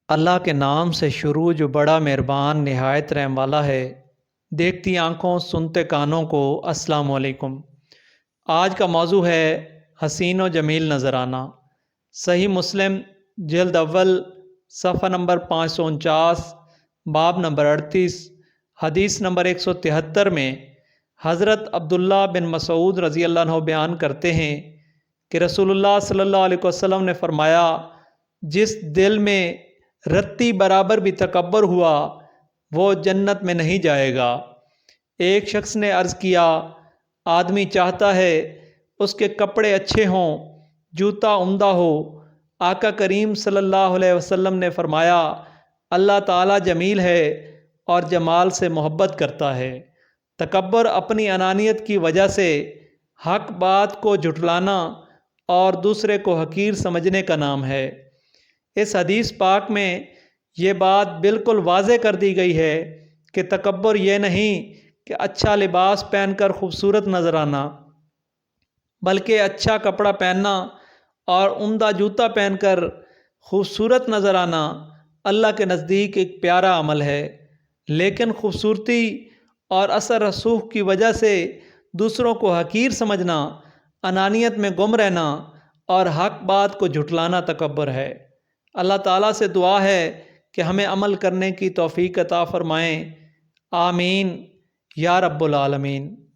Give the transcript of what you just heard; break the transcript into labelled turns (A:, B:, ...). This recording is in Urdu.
A: اللہ کے نام سے شروع جو بڑا مہربان نہایت رحم والا ہے۔ دیکھتی آنکھوں سنتے کانوں کو السلام علیکم۔ آج کا موضوع ہے حسین و جمیل نظر آنا۔ صحیح مسلم جلد اول صفحہ نمبر 549 باب نمبر 38 حدیث نمبر 173 میں حضرت عبداللہ بن مسعود رضی اللہ عنہ بیان کرتے ہیں کہ رسول اللہ صلی اللہ علیہ وسلم نے فرمایا، جس دل میں رتی برابر بھی تکبر ہوا وہ جنت میں نہیں جائے گا۔ ایک شخص نے عرض کیا، آدمی چاہتا ہے اس کے کپڑے اچھے ہوں، جوتا عمدہ ہو۔ آقا کریم صلی اللہ علیہ وسلم نے فرمایا، اللہ تعالیٰ جمیل ہے اور جمال سے محبت کرتا ہے۔ تکبر اپنی انانیت کی وجہ سے حق بات کو جھٹلانا اور دوسرے کو حقیر سمجھنے کا نام ہے۔ اس حدیث پاک میں یہ بات بالکل واضح کر دی گئی ہے کہ تکبر یہ نہیں کہ اچھا لباس پہن کر خوبصورت نظر آنا، بلکہ اچھا کپڑا پہننا اور عمدہ جوتا پہن کر خوبصورت نظر آنا اللہ کے نزدیک ایک پیارا عمل ہے۔ لیکن خوبصورتی اور اثر رسوخ کی وجہ سے دوسروں کو حقیر سمجھنا، انانیت میں گم رہنا اور حق بات کو جھٹلانا تکبر ہے۔ اللہ تعالیٰ سے دعا ہے کہ ہمیں عمل کرنے کی توفیق عطا فرمائیں۔ آمین یا رب العالمین۔